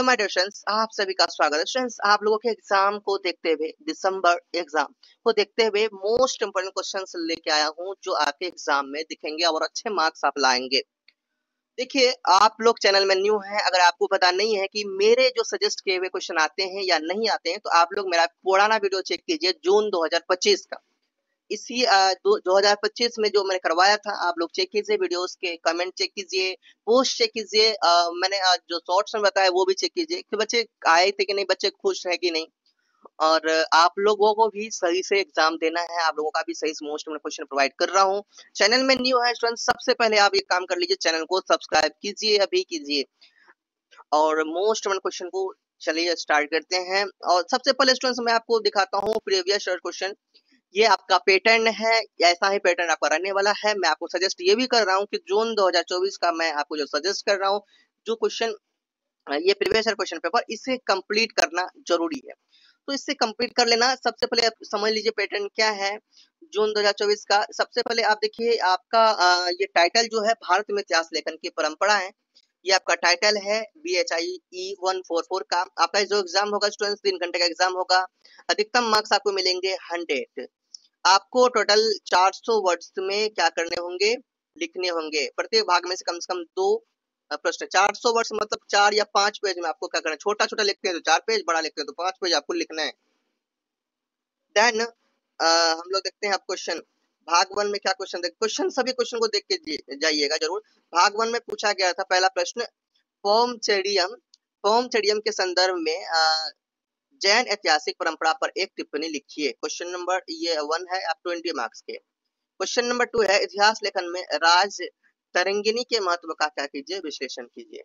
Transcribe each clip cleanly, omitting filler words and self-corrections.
My dear students, आप सभी का स्वागत है। स्टूडेंट्स, आप लोगों के एग्जाम को देखते हुए, दिसंबर एग्जाम को देखते हुए मोस्ट इंपोर्टेंट क्वेश्चंस लेके आया हूं जो आपके एग्जाम में दिखेंगे और अच्छे मार्क्स आप लाएंगे। देखिए, आप लोग चैनल में न्यू हैं, अगर आपको पता नहीं है कि मेरे जो सजेस्ट किए हुए क्वेश्चन आते हैं या नहीं आते हैं, तो आप लोग मेरा पुराना वीडियो चेक कीजिए जून 2025 का। इसी 2025 में जो मैंने करवाया था, आप लोग चेक कीजिए, वीडियोस के कमेंट चेक कीजिए, पोस्ट चेक कीजिए। मैंने जो शॉर्ट्स में बताया वो भी चेक कीजिए कि बच्चे आए थे कि नहीं, बच्चे खुश है कि नहीं। और आप लोगों को भी सही से एग्जाम देना है, आप लोगों का भी सही से मोस्ट में क्वेश्चन प्रोवाइड कर रहा हूँ। चैनल में न्यू है स्टूडेंट, सबसे पहले आप ये काम कर लीजिए, चैनल को सब्सक्राइब कीजिए, अभी कीजिए। और मोस्ट वन क्वेश्चन को चलिए स्टार्ट करते हैं। और सबसे पहले स्टूडेंट्स मैं आपको दिखाता हूँ प्रीवियस क्वेश्चन। ये आपका पैटर्न है, ऐसा ही पैटर्न आपका रहने वाला है। मैं आपको सजेस्ट ये भी कर रहा हूँ कि जून 2024 का मैं आपको जो सजेस्ट कर रहा हूँ, जो क्वेश्चन ये प्रीवियस ईयर क्वेश्चन पेपर, इसे कंप्लीट करना जरूरी है। तो इससे कंप्लीट कर लेना। सबसे पहले आप समझ लीजिए पैटर्न क्या है जून 2024 का। सबसे पहले आप देखिए, आपका ये टाइटल जो है भारत में इतिहास लेखन की परंपरा है, ये आपका टाइटल है BHIE 144 का। आपका जो एग्जाम होगा स्टूडेंट्स, 3 घंटे का एग्जाम होगा। अधिकतम मार्क्स आपको मिलेंगे 100। आपको टोटल 400 वर्ड्स में क्या करने होंगे, लिखने होंगे। प्रत्येक भाग में से कम 2 प्रश्न। 400 वर्ड्स मतलब 4 या 5 पेज में आपको क्या करना है। छोटा छोटा लिखते हैं तो 4 पेज, बड़ा लिखते हैं तो 5 पेज आपको लिखना है। देन हम लोग देखते हैं आप क्वेश्चन। भाग 1 में क्या क्वेश्चन देख, क्वेश्चन सभी क्वेश्चन को देख के जाइएगा जरूर। भाग 1 में पूछा गया था पहला प्रश्न, पौम चेडियम के संदर्भ में जैन ऐतिहासिक परंपरा पर एक टिप्पणी लिखिए। क्वेश्चन नंबर ये 1 है, आप 20 मार्क्स के। क्वेश्चन नंबर 2 है, इतिहास लेखन में राज तरंगिणी के महत्व का क्या कीजिए, विश्लेषण कीजिए।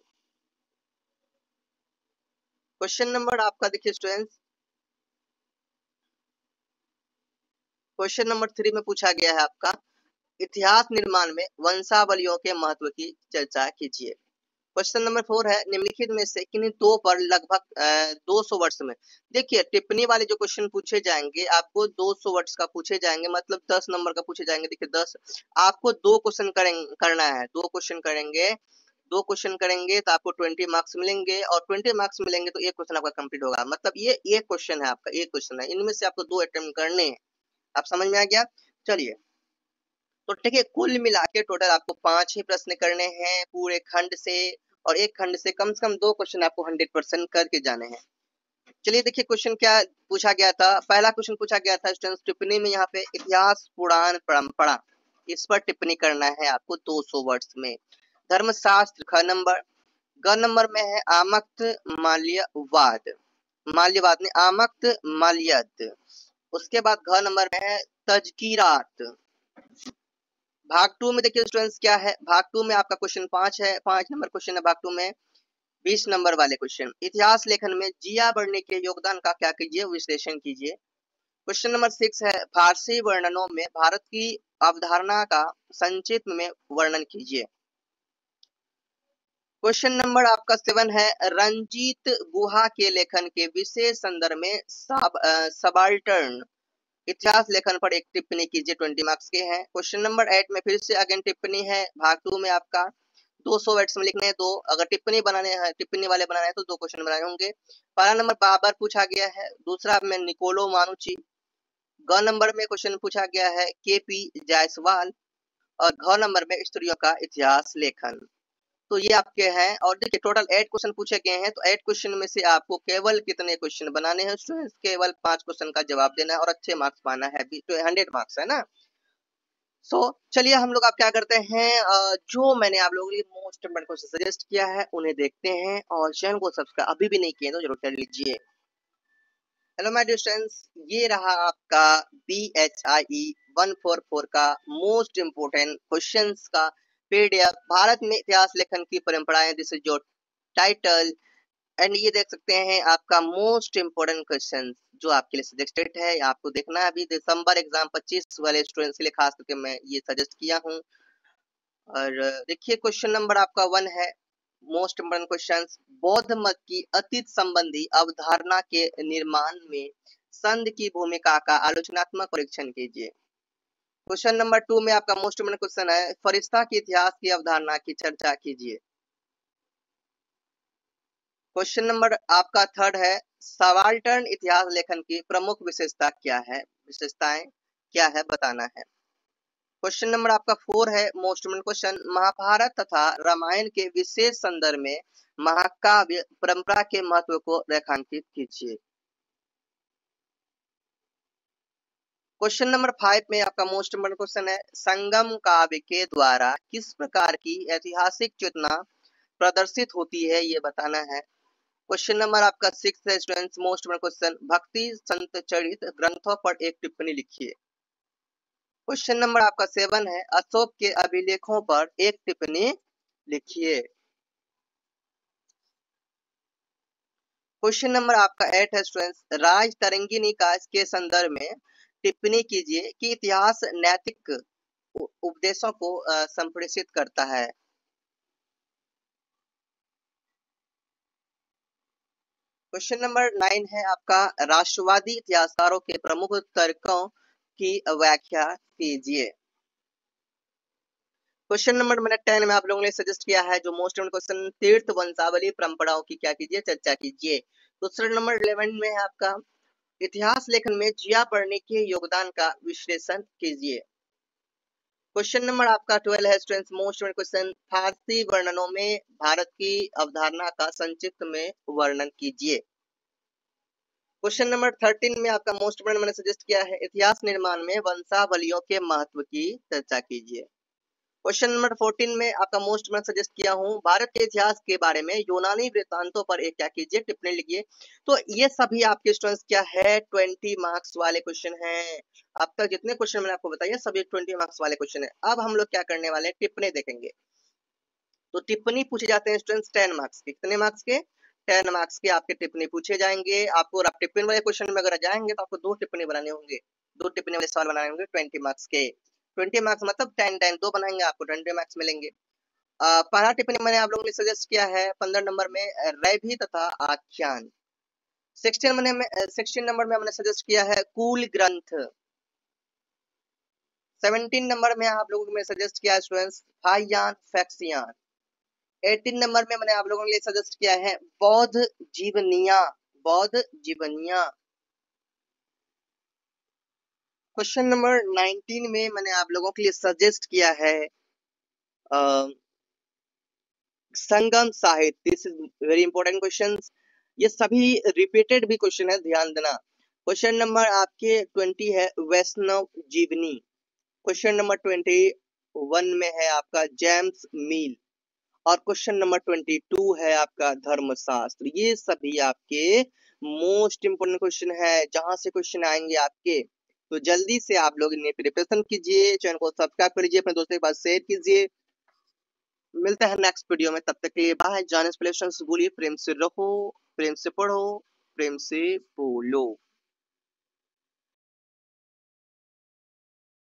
क्वेश्चन नंबर आपका देखिए स्टूडेंट्स, क्वेश्चन नंबर 3 में पूछा गया है आपका, इतिहास निर्माण में वंशावलियों के महत्व की चर्चा कीजिए। क्वेश्चन नंबर 4 है, निम्नलिखित में से किन्हीं दो पर लगभग 200 वर्ष में। देखिए, टिप्पणी वाले जो क्वेश्चन पूछे जाएंगे आपको 200 वर्ष का पूछे जाएंगे, मतलब 10 नंबर का पूछे जाएंगे। देखिए 10, आपको 2 क्वेश्चन करना है, 2 क्वेश्चन करेंगे। 2 क्वेश्चन करेंगे तो आपको 20 मार्क्स मिलेंगे, और 20 मार्क्स मिलेंगे तो एक क्वेश्चन आपका कंप्लीट होगा। मतलब ये एक क्वेश्चन है आपका, एक क्वेश्चन है, इनमें से आपको 2 अटेम्प्ट करने हैं। आप समझ में आ गया। चलिए, तो ठीक है, कुल मिला के टोटल आपको 5 ही प्रश्न करने हैं पूरे खंड से, और एक खंड से कम 2 क्वेश्चन आपको 100% करके जाने हैं। चलिए देखिए, क्वेश्चन क्या पूछा गया था। पहला क्वेश्चन पूछा गया था स्टूडेंट्स, टिप्पणी में यहाँ पे इतिहास पुराण परंपरा, इस पर टिप्पणी करना है आपको 200 वर्ड्स में। धर्मशास्त्र ख नंबर। ग नंबर में है आमक्त माल्यवाद, माल्यवाद ने आमक्त माल्यद। उसके बाद घ नंबर में है तजकीरात। भाग 2 में देखिए स्टूडेंट्स क्या है, भाग 2 में आपका क्वेश्चन 5 है, 5 नंबर क्वेश्चन है भाग 2 में। 20 नंबर वाले क्वेश्चन, इतिहास लेखन में जिया बढ़ने के योगदान का क्या कीजिए, विश्लेषण कीजिए। क्वेश्चन नंबर 6 है, फारसी वर्णनों में भारत की अवधारणा का संक्षिप्त में वर्णन कीजिए। क्वेश्चन नंबर आपका 7 है, रंजीत गुहा के लेखन के विशेष संदर्भ में सबाल्टर्न इतिहास लेखन पर एक टिप्पणी कीजिए। 20 मार्क्स के हैं। क्वेश्चन नंबर 8 में फिर से अगेन टिप्पणी है, भाग 2 में आपका 200 वर्ड्स में लिखने हैं 2। अगर टिप्पणी बनाने हैं, टिप्पणी वाले बनाने हैं तो 2 क्वेश्चन बनाने होंगे। पहला नंबर बाबर पूछा गया है, दूसरा में निकोलो मानुची। ग नंबर में क्वेश्चन पूछा गया है KP जायसवाल, और घ नंबर में स्त्रियों का इतिहास लेखन। तो ये आपके हैं। और देखिए टोटल 8 क्वेश्चन पूछे गए हैं, तो 8 क्वेश्चन में से आपको केवल कितने क्वेश्चन बनाने हैं स्टूडेंट्स, केवल 5 क्वेश्चन का जवाब देना है और अच्छे मार्क्स पाना है। 100 मार्क्स है ना। सो चलिए हम लोग आप क्या करते हैं, जो मैंने आप लोगों के लिए मोस्ट इम्पोर्टेंट क्वेश्चन सजेस्ट किया है उन्हें देखते हैं, और चैनल को सब्सक्राइब अभी भी नहीं किए तो जरूर कर लीजिए। हेलो माय डियर स्टूडेंट्स, ये रहा आपका BHIE 144 का मोस्ट इम्पोर्टेंट क्वेश्चंस का PDF, भारत में इतिहास लेखन की परंपराएं, this is your title. And ये देख सकते हैं आपका मोस्ट इम्पोर्टेंट क्वेश्चन जो आपके लिए सजेस्टेड है, आपको देखना है। अभी दिसंबर एग्जाम 25 वाले स्टूडेंट्स के लिए खास करके मैं ये सजेस्ट किया हूँ। और देखिए क्वेश्चन नंबर आपका 1 है, मोस्ट इम्पोर्टेंट क्वेश्चन, बौद्ध मत की अतीत संबंधी अवधारणा के निर्माण में संत की भूमिका का आलोचनात्मक परीक्षण कीजिए। क्वेश्चन नंबर 2 में आपका मोस्ट इम्पोर्टेंट क्वेश्चन है, फरिश्ता के इतिहास की अवधारणा की चर्चा कीजिए। क्वेश्चन नंबर आपका थर्ड है, सबाल्टर्न इतिहास लेखन की प्रमुख विशेषता क्या है, विशेषताएं क्या है बताना है। क्वेश्चन नंबर आपका 4 है, मोस्ट इम्पोर्टेंट क्वेश्चन, महाभारत तथा रामायण के विशेष संदर्भ में महाकाव्य परंपरा के महत्व को रेखांकित कीजिए। क्वेश्चन नंबर 5 में आपका मोस्ट इम्पोर्टेंट क्वेश्चन है, संगम काव्य के द्वारा किस प्रकार की ऐतिहासिक चेतना प्रदर्शित होती है, ये बताना है। क्वेश्चन नंबर आपका 6 है स्टूडेंट्स, मोस्ट इम्पोर्टेंट क्वेश्चन, भक्ति संत चरित ग्रंथों पर एक टिप्पणी लिखिए। क्वेश्चन नंबर आपका 7 है, अशोक के अभिलेखों पर एक टिप्पणी लिखिए। क्वेश्चन नंबर आपका 8 है स्टूडेंट्स, राजतरंगिणी का के संदर्भ में टिप्पणी कीजिए कि इतिहास नैतिक उपदेशों को संप्रेषित करता है। क्वेश्चन नंबर 9 है आपका, राष्ट्रवादी इतिहासकारों के प्रमुख तर्कों की व्याख्या कीजिए। क्वेश्चन नंबर मैंने 10 में आप लोगों ने सजेस्ट किया है जो मोस्ट इम्पोर्टेंट क्वेश्चन, तीर्थ वंशावली परंपराओं की क्या कीजिए, चर्चा कीजिए। क्वेश्चन नंबर 11 में है आपका, इतिहास लेखन में जिया पढ़ने के योगदान का विश्लेषण कीजिए। क्वेश्चन नंबर आपका 12 है स्टूडेंट्स, मोस्ट इम्पोर्टेंट क्वेश्चन, फारसी वर्णनों में भारत की अवधारणा का संक्षिप्त में वर्णन कीजिए। क्वेश्चन नंबर 13 में आपका मोस्ट इम्पोर्टेंट मैंने सजेस्ट किया है, इतिहास निर्माण में वंशावलियों के महत्व की चर्चा कीजिए। क्वेश्चन नंबर 14 में आपका मोस्ट मैं सजेस्ट किया हूँ, भारत के इतिहास के बारे में यूनानी वृत्तांतों पर एक क्या कीजिए, टिप्पणी लिखिए। तो ये सभी आपके स्टूडेंट्स क्या है, 20 मार्क्स वाले क्वेश्चन हैं। अब तक जितने क्वेश्चन मैंने आपको बताया सभी 20 मार्क्स वाले क्वेश्चन है। अब हम लोग क्या करने वाले हैं, टिप्पणी देखेंगे। तो टिप्पणी पूछे जाते हैं स्टूडेंट्स 10 मार्क्स के, कितने मार्क्स के, 10 मार्क्स के आपके टिप्पणी पूछे जाएंगे। आपको आप टिप्पणी वाले क्वेश्चन में अगर जाएंगे तो आपको 2 टिप्पणी बनाने होंगे, 2 टिप्पणी वाले सवाल बनाने होंगे 20 मार्क्स के। 20 मार्क्स मतलब 10 10 2 बनाएंगे आपको 20 मार्क्स मिलेंगे। पहला टिप्पणी मैंने आप लोगों ने सजेस्ट किया है 15 नंबर में, रैभी तथा आख्यान। 16 नंबर में हमने सजेस्ट किया है कूल ग्रंथ। 17 नंबर में आप लोगों को मैं सजेस्ट किया है स्टूडेंट्स फाइयान फैक्सियान। 18 नंबर में मैंने आप लोगों के लिए सजेस्ट किया है बौद्ध जीवनिया, बौद्ध जीवनिया। क्वेश्चन नंबर 19 में मैंने आप लोगों के लिए सजेस्ट किया है संगम साहित्य। This is very important question, ये सभी रिपीटेड भी क्वेश्चन है, ध्यान देना। क्वेश्चन नंबर आपके 20 है वैष्णव जीवनी। क्वेश्चन नंबर 21 में है आपका जेम्स मील, और क्वेश्चन नंबर 22 है आपका धर्मशास्त्र। ये सभी आपके मोस्ट इंपोर्टेंट क्वेश्चन है, जहां से क्वेश्चन आएंगे आपके। तो जल्दी से आप लोग इन्हें प्रिपरेशन कीजिए, चैनल को सब्सक्राइब करिए, अपने दोस्तों के पास शेयर कीजिए। मिलते हैं नेक्स्ट वीडियो में, तब तक के लिए बाय। जाने से पहले बोलिए, प्रेम से रहो, प्रेम से पढ़ो, प्रेम से बोलो।